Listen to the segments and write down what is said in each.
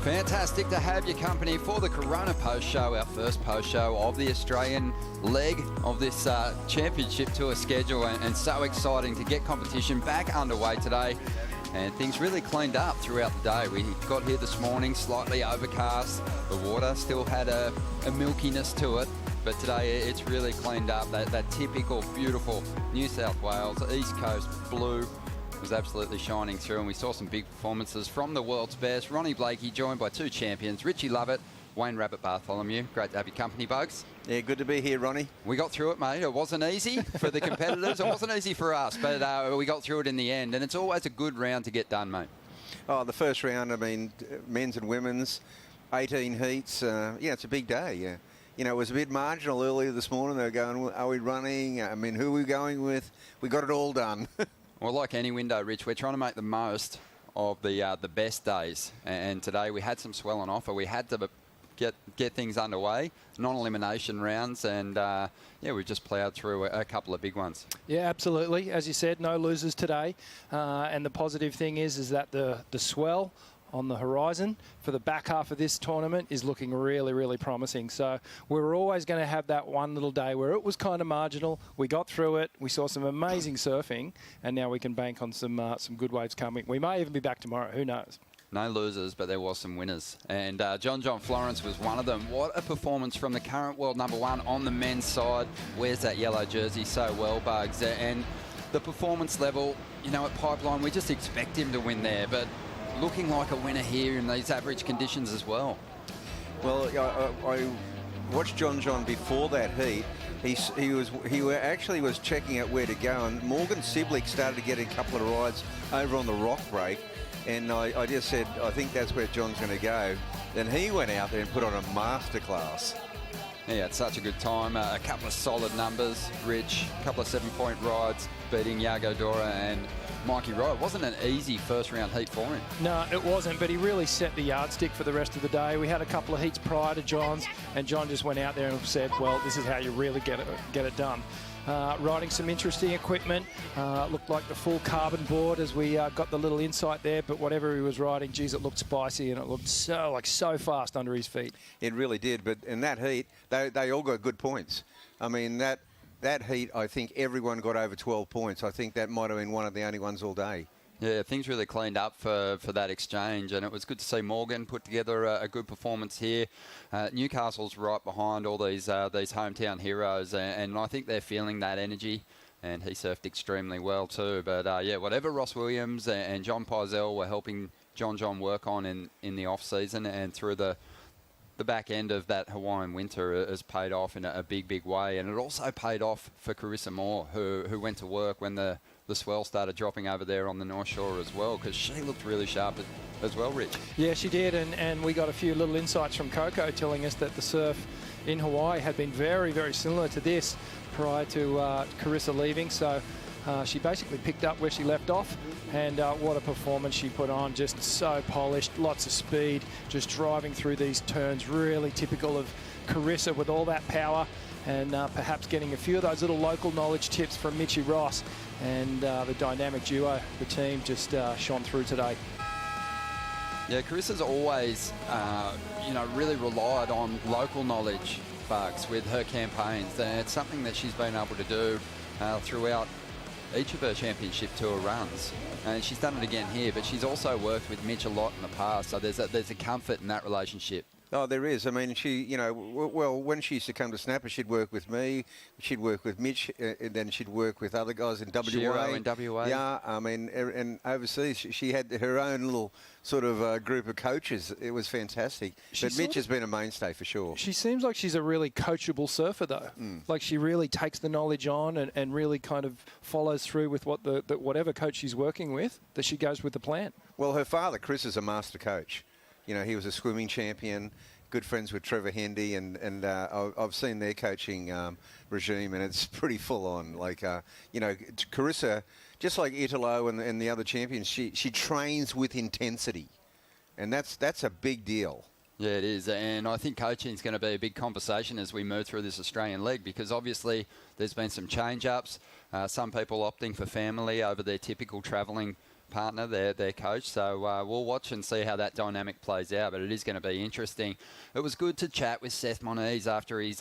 Fantastic to have your company for the Corona Post Show, our first post show of the Australian leg of this championship tour schedule, and so exciting to get competition back underway today. And things really cleaned up throughout the day. We got here this morning, slightly overcast. The water still had a milkiness to it, but today it's really cleaned up. That typical, beautiful New South Wales East Coast blue was absolutely shining through, and we saw some big performances from the world's best. Ronnie Blakey joined by two champions, Richie Lovett, Wayne Bartholomew. Great to have your company, Bugs. Yeah, good to be here, Ronnie. We got through it, mate. It wasn't easy for the competitors. It wasn't easy for us, but we got through it in the end, and it's always a good round to get done, mate. Oh, the first round, I mean, men's and women's, 18 heats. Yeah, it's a big day, yeah. You know, it was a bit marginal earlier this morning. They were going, are we running? I mean, who are we going with? We got it all done. Well, like any window, Rich, we're trying to make the most of the best days. And today we had some swell on offer. We had to get things underway, non-elimination rounds, and yeah, we just ploughed through a couple of big ones. Yeah, absolutely. As you said, no losers today. And the positive thing is that the swell on the horizon for the back half of this tournament is looking really, really promising. So we're always going to have that one little day where it was kind of marginal. We got through it. We saw some amazing surfing, and now we can bank on some good waves coming. We may even be back tomorrow. Who knows? No losers, but there was some winners. And John John Florence was one of them. What a performance from the current world number one on the men's side. Wears that yellow jersey so well, Bugs. And the performance level, you know, at Pipeline, we just expect him to win there. But looking like a winner here in these average conditions as well. Well, I watched John John before that heat. He actually was checking out where to go, and Morgan Siblick started to get a couple of rides over on the rock break, and I just said, I think that's where John's going to go. Then he went out there and put on a masterclass. Yeah, it's such a good time. A couple of solid numbers, Rich, a couple of 7-point rides, beating Yago Dora and Mikey Wright. It wasn't an easy first round heat for him. No, it wasn't, but he really set the yardstick for the rest of the day. We had a couple of heats prior to John's, and John just went out there and said, well, this is how you really get it done. Riding some interesting equipment. Looked like the full carbon board as we got the little insight there, but whatever he was riding, geez, it looked spicy and it looked so fast under his feet. It really did, but in that heat, they all got good points. I mean, that heat, I think everyone got over 12 points. I think that might have been one of the only ones all day. Yeah, things really cleaned up for that exchange, and it was good to see Morgan put together a good performance here. Newcastle's right behind all these hometown heroes, and I think they're feeling that energy, and he surfed extremely well too. But yeah, whatever Ross Williams and John Pizell were helping John John work on in the off-season and through the back end of that Hawaiian winter has paid off in a big way, and it also paid off for Carissa Moore, who went to work when the swell started dropping over there on the North Shore as well, because she looked really sharp as well, Rich. Yeah, she did, and we got a few little insights from Coco telling us that the surf in Hawaii had been very, very similar to this prior to Carissa leaving, so she basically picked up where she left off, and what a performance she put on. Just so polished, lots of speed, just driving through these turns, really typical of Carissa with all that power, and perhaps getting a few of those little local knowledge tips from Mitchie Ross, and the dynamic duo, the team just shone through today. Yeah, Carissa's always, really relied on local knowledge, Bugs, with her campaigns. And it's something that she's been able to do throughout each of her championship tour runs. And she's done it again here, but she's also worked with Mitch a lot in the past, so there's a comfort in that relationship. Oh, there is. I mean, she, well, when she used to come to Snapper, she'd work with me, she'd work with Mitch, and then she'd work with other guys in WA. Shiro in WA. Yeah, I mean, and overseas, she had her own little sort of group of coaches. It was fantastic. But Mitch has been a mainstay for sure. She seems like she's a really coachable surfer, though. Like she really takes the knowledge on and really kind of follows through with what whatever coach she's working with, that she goes with the plan. Well, her father, Chris, is a master coach. You know, he was a swimming champion, good friends with Trevor Hendy, and I've seen their coaching regime, and it's pretty full on. Like, Carissa, just like Italo and the other champions, she trains with intensity, and that's a big deal. Yeah, it is, and I think coaching is going to be a big conversation as we move through this Australian leg, because obviously there's been some change-ups, some people opting for family over their typical travelling partner, their coach. So we'll watch and see how that dynamic plays out, but it is going to be interesting. It was good to chat with Seth Moniz after his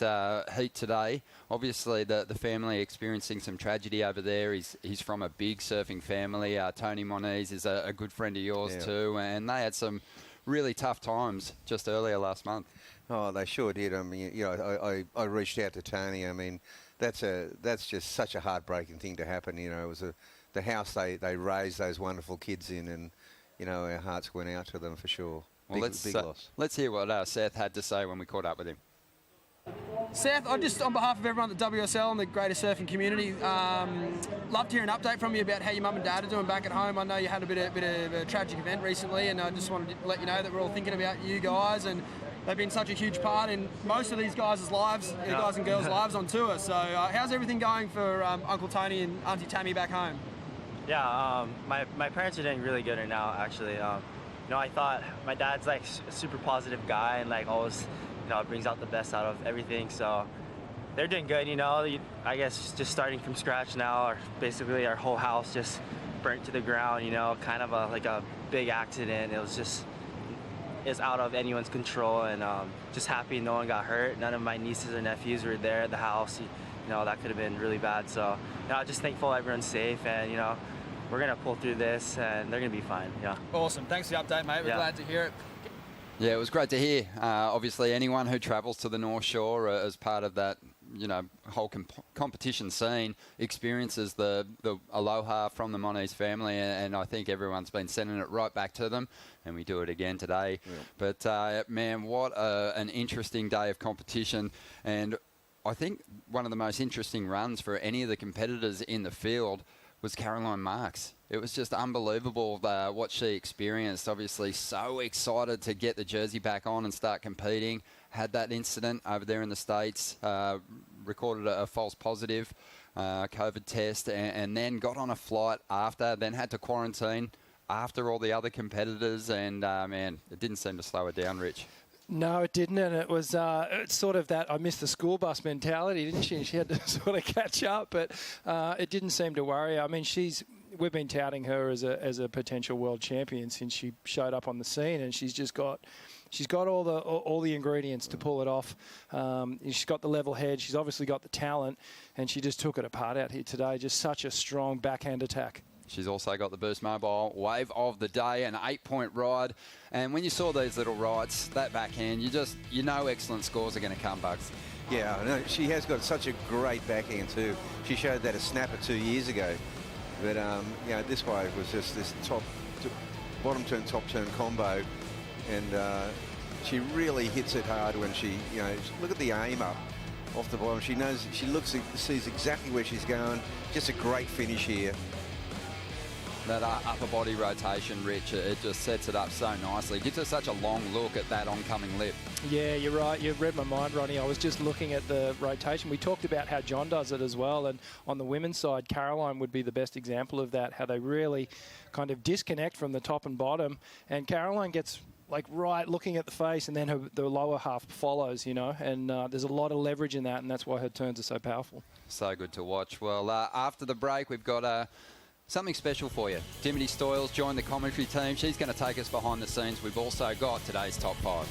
heat today. Obviously, the family experiencing some tragedy over there. He's from a big surfing family. Tony Moniz is a good friend of yours too, and they had some really tough times just earlier last month. Oh, they sure did. I mean, you know, I reached out to Tony. I mean, that's just such a heartbreaking thing to happen. You know, it was the house they raised those wonderful kids in, and you know, our hearts went out to them for sure. Well, big loss. Let's hear what Seth had to say when we caught up with him. Seth, I just, on behalf of everyone at the WSL and the greater surfing community, love to hear an update from you about how your mum and dad are doing back at home. I know you had a bit of a tragic event recently, and I just wanted to let you know that we're all thinking about you guys, and they've been such a huge part in most of these guys' lives, the guys and girls' lives on tour. So how's everything going for Uncle Tony and Auntie Tammy back home? Yeah, my parents are doing really good right now, actually. You know, I thought my dad's like a super positive guy and like always, you know, brings out the best out of everything. So they're doing good, you know. I guess just starting from scratch now, basically our whole house just burnt to the ground, you know, kind of like a big accident. It was just, it's out of anyone's control, and just happy no one got hurt. None of my nieces or nephews were there at the house. You know, that could have been really bad. So, you know, just thankful everyone's safe, and, you know, we're going to pull through this, and they're going to be fine, yeah. Awesome. Thanks for the update, mate. We're glad to hear it. Yeah, it was great to hear. Obviously, anyone who travels to the North Shore as part of that, you know, whole competition scene experiences the aloha from the Moniz family, and I think everyone's been sending it right back to them, and we do it again today. Yeah. But, man, what an interesting day of competition, and I think one of the most interesting runs for any of the competitors in the field was Caroline Marks. It was just unbelievable what she experienced. Obviously, so excited to get the jersey back on and start competing. Had that incident over there in the States, recorded a false positive COVID test, and then got on a flight after, then had to quarantine after all the other competitors, and, man, it didn't seem to slow her down, Rich. No, it didn't, and it was it's sort of that I missed the school bus mentality, didn't she? She had to sort of catch up, but it didn't seem to worry her. I mean, we've been touting her as a potential world champion since she showed up on the scene, and she's got all the ingredients to pull it off. She's got the level head, she's obviously got the talent, and she just took it apart out here today. Just such a strong backhand attack. She's also got the Boost Mobile wave of the day, an 8-point ride. And when you saw these little rides, that backhand, you know excellent scores are going to come, Bugs. Yeah, I know. She has got such a great backhand too. She showed that a snapper 2 years ago. But, you know, this wave was just this bottom turn, top turn combo. And she really hits it hard when she, you know, look at the aim up off the bottom. She knows, sees exactly where she's going. Just a great finish here. That upper body rotation, Rich, it just sets it up so nicely. Gives her such a long look at that oncoming lip. Yeah, you're right. You've read my mind, Ronnie. I was just looking at the rotation. We talked about how John does it as well. And on the women's side, Caroline would be the best example of that, how they really kind of disconnect from the top and bottom. And Caroline gets like right looking at the face, and then the lower half follows, you know. And there's a lot of leverage in that, and that's why her turns are so powerful. So good to watch. Well, after the break, we've got something special for you. Dimity Stoyles joined the commentary team. She's going to take us behind the scenes. We've also got today's top 5.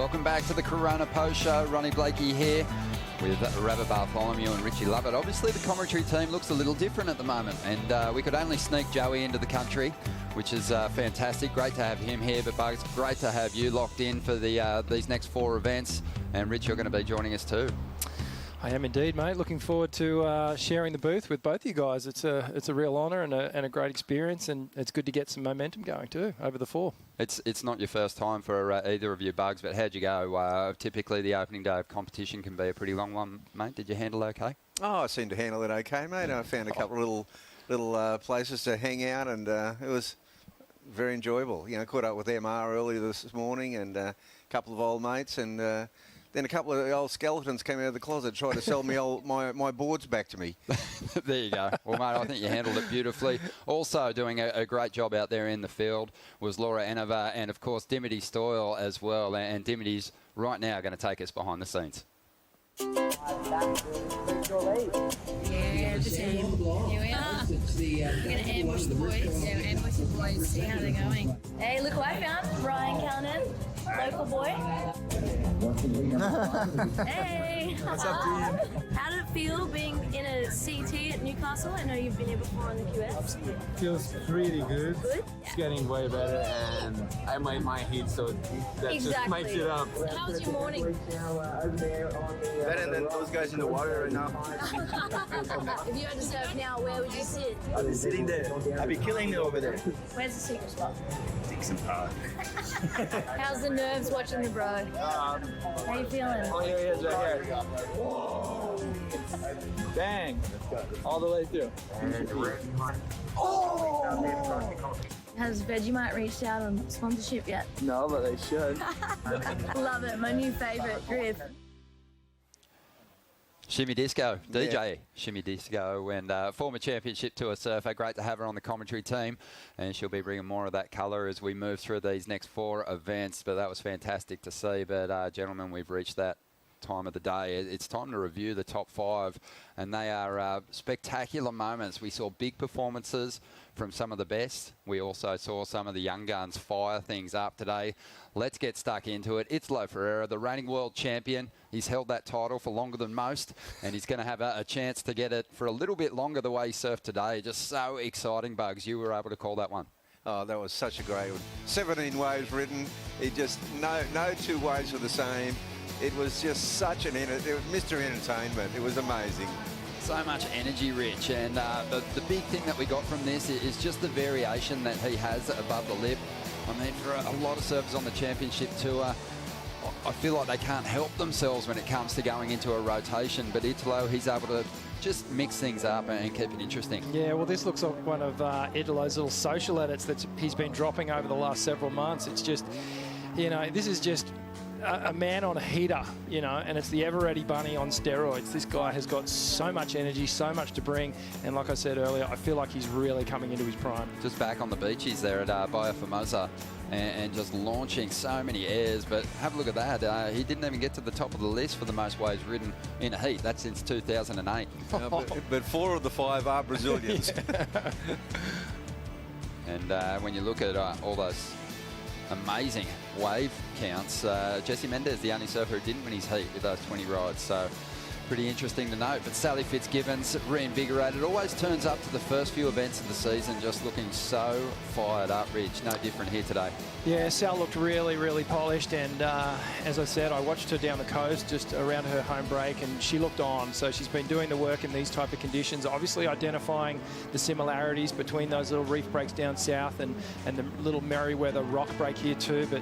Welcome back to the Corona Post Show. Ronnie Blakey here with Wayne Bartholomew and Richie Lovett. Obviously, the commentary team looks a little different at the moment, and we could only sneak Joey into the country, which is fantastic. Great to have him here, but Bugs, great to have you locked in for these next 4 events. And Rich, you're going to be joining us too. I am indeed, mate. Looking forward to sharing the booth with both you guys. It's a real honour and a great experience, and it's good to get some momentum going too over the 4. It's not your first time for either of you, Bugs, but how'd you go? Typically, the opening day of competition can be a pretty long one, mate. Did you handle okay? Oh, I seemed to handle it okay, mate. I found a couple of little places to hang out, and it was very enjoyable. You know, caught up with MR earlier this morning, and a couple of old mates, and then a couple of old skeletons came out of the closet trying to sell me my boards back to me. There you go. Well, mate, I think you handled it beautifully. Also doing a great job out there in the field was Laura Enova and, of course, Dimity Stoyle as well. And Dimity's right now going to take us behind the scenes. Yeah, the team. Here we are. We're going to ambush the boys. Yeah, ambush the boys, see how they're going. Hey, look who I found. Ryan Callinan, local boy. Hey. What's up, dude? How did it feel being in a CT at Newcastle? I know you've been here before on the QS. Feels pretty good. Good? It's getting way better, and I might my heat, so that just makes it up. How was your morning? Better than those guys in the water right now. If you had to surf now, where would you sit? I'll be sitting there. I'll be killing it over there. Where's the secret spot? Dixon Park. How's the nerves watching the bro? How you feeling? Oh, here he is right here. Bang! All the way through. Has Vegemite reached out on sponsorship yet? No, but they should. Love it, my new favourite grip. Shimmy Disco, DJ Shimmy Disco, and former championship tour surfer. Great to have her on the commentary team, and she'll be bringing more of that colour as we move through these next 4 events. But that was fantastic to see. But gentlemen, we've reached that time of the day. It's time to review the top 5, and they are spectacular moments. We saw big performances from some of the best. We also saw some of the young guns fire things up today. Let's get stuck into it. It's Lo Ferreira, the reigning world champion. He's held that title for longer than most, and he's going to have a chance to get it for a little bit longer the way he surfed today. Just so exciting, Bugs. You were able to call that one. Oh, that was such a great one. 17 waves ridden. It just, no 2 waves were the same. It was just such it was Mr. Entertainment. It was amazing. So much energy, Rich, and the big thing that we got from this is just the variation that he has above the lip. I mean, for a lot of surfers on the championship tour, I feel like they can't help themselves when it comes to going into a rotation, but Italo, he's able to just mix things up and keep it interesting. Yeah, well, this looks like one of Italo's little social edits that he's been dropping over the last several months. It's just, you know, this is just a man on a heater, you know, and it's the ever-ready bunny on steroids. This guy has got so much energy, so much to bring, and like I said earlier, I feel like he's really coming into his prime. Just back on the beaches there at Baia Formosa and just launching so many airs, but have a look at that. He didn't even get to the top of the list for the most waves ridden in a heat. That's since 2008. But 4 of the 5 are Brazilians. And when you look at all those amazing wave counts, Jesse Mendez, the only surfer who didn't win his heat with those 20 rides, so pretty interesting to note. But Sally Fitzgibbons, reinvigorated, always turns up to the first few events of the season just looking so fired up, Rich. No different here today. Yeah, Sal looked really, really polished, and as I said, I watched her down the coast just around her home break, and she looked on. So she's been doing the work in these type of conditions, obviously identifying the similarities between those little reef breaks down south and the little Merriweather rock break here too. But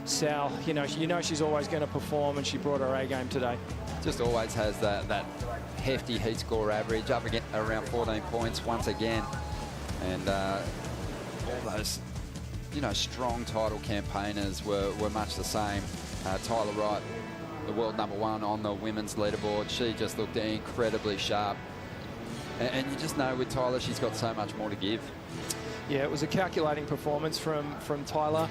Sal, you know she's always going to perform, and she brought her A game today. Just always has that hefty heat score average, up again around 14 points once again, and all those, you know, strong title campaigners were much the same. Tyler Wright, the world #1 on the women's leaderboard, she just looked incredibly sharp, and you just know with Tyler she's got so much more to give. Yeah, it was a calculating performance from Tyler.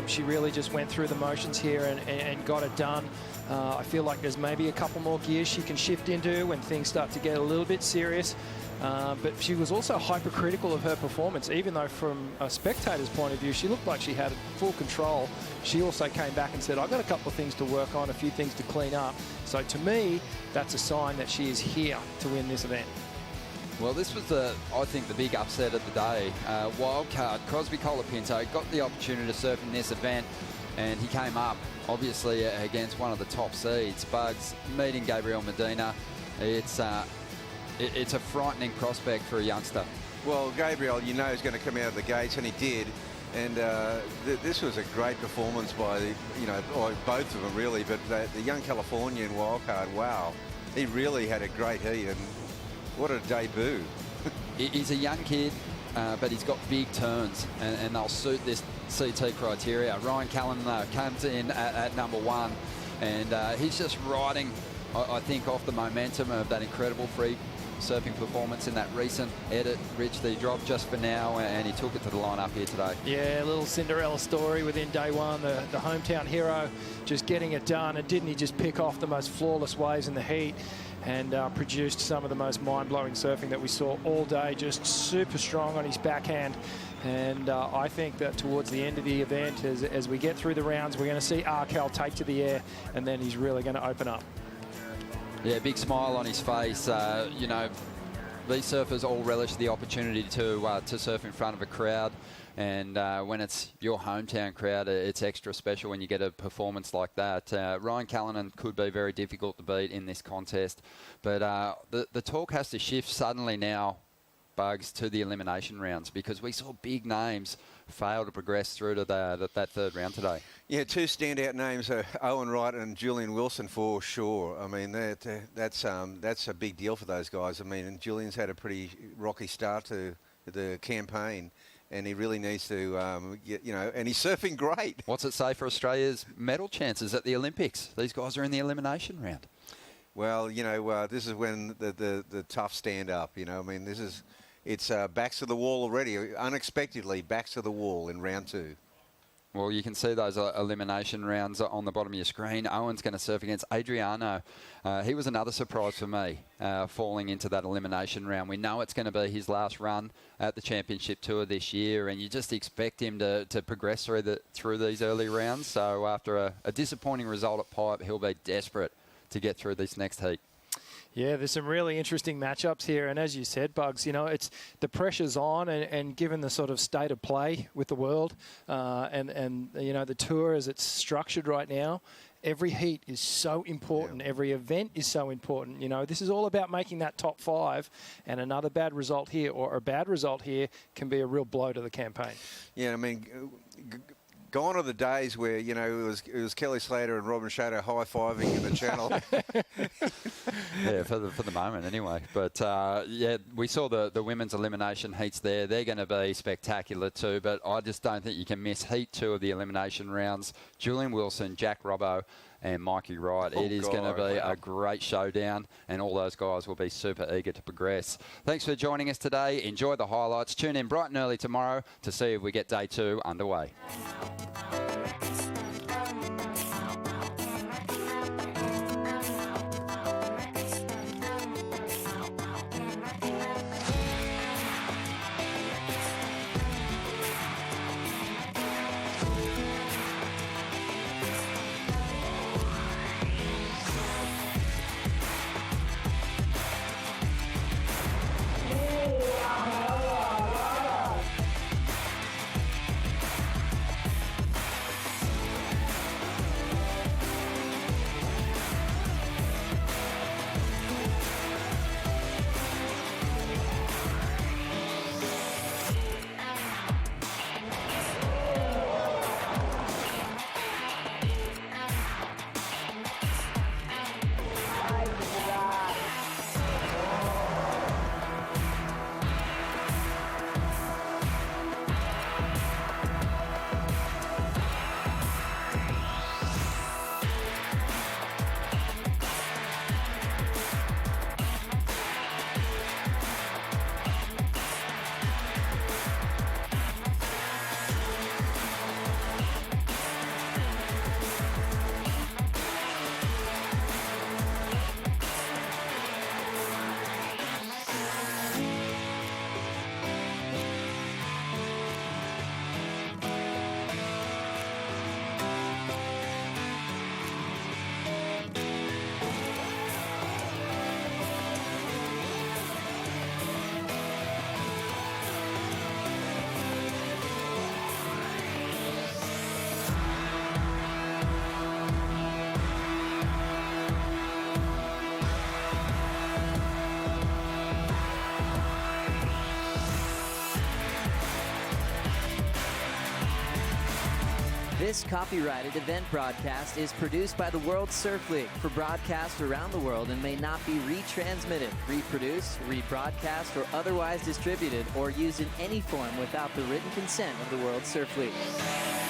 She really just went through the motions here and got it done. I feel like there's maybe a couple more gears she can shift into when things start to get a little bit serious. But she was also hypercritical of her performance, even though from a spectator's point of view, she looked like she had full control. She also came back and said, I've got a couple of things to work on, a few things to clean up. So to me, that's a sign that she is here to win this event. Well, this was, I think, the big upset of the day. Wildcard, Crosby Colapinto got the opportunity to surf in this event, and he came up, obviously, against one of the top seeds. Bugs meeting Gabriel Medina. It's a frightening prospect for a youngster. Well, Gabriel, you know, is going to come out of the gates, and he did. And this was a great performance by, by both of them, really. But the young Californian wildcard, wow, he really had a great heat, and what a debut. He's a young kid, but he's got big turns, and they'll suit this CT criteria. Ryan Callinan comes in at number 1, and he's just riding, I think, off the momentum of that incredible free surfing performance in that recent edit. Rich, the drop just for now, and he took it to the line up here today. Yeah, a little Cinderella story within day one. The hometown hero just getting it done, and didn't he just pick off the most flawless waves in the heat and produced some of the most mind-blowing surfing that we saw all day. Just super strong on his backhand. And I think that towards the end of the event, as we get through the rounds, we're going to see Arkel take to the air, and then he's really going to open up. Yeah, big smile on his face. These surfers all relish the opportunity to surf in front of a crowd. And when it's your hometown crowd, it's extra special when you get a performance like that. Ryan Callinan could be very difficult to beat in this contest. But the talk has to shift suddenly now, Bugs, to the elimination rounds, because we saw big names fail to progress through to that third round today. Yeah, 2 standout names are Owen Wright and Julian Wilson for sure. I mean, that's a big deal for those guys. I mean, and Julian's had a pretty rocky start to the campaign, and he really needs to, and he's surfing great. What's it say for Australia's medal chances at the Olympics? These guys are in the elimination round. Well, this is when the tough stand up. I mean, it's backs to the wall already. Unexpectedly, backs to the wall in round 2. Well, you can see those elimination rounds on the bottom of your screen. Owen's going to surf against Adriano. He was another surprise for me, falling into that elimination round. We know it's going to be his last run at the Championship Tour this year, and you just expect him to progress through these early rounds. So after a disappointing result at Pipe, he'll be desperate to get through this next heat. Yeah, there's some really interesting matchups here, and as you said, Bugs, it's the pressure's on, and given the sort of state of play with the world, and the tour as it's structured right now, every heat is so important. Yeah. Every event is so important. This is all about making that top 5, and another bad result here or a bad result here can be a real blow to the campaign. Yeah, I mean, gone are the days where it was Kelly Slater and Robin Shadow high-fiving in the channel. Yeah, for the moment anyway. But we saw the women's elimination heats there. They're going to be spectacular too. But I just don't think you can miss heat 2 of the elimination rounds. Julian Wilson, Jack Robbo, and Mikey Wright. It is going to be a great showdown, and all those guys will be super eager to progress. Thanks for joining us today. Enjoy the highlights. Tune in bright and early tomorrow to see if we get day 2 underway. This copyrighted event broadcast is produced by the World Surf League for broadcast around the world and may not be retransmitted, reproduced, rebroadcast, or otherwise distributed or used in any form without the written consent of the World Surf League.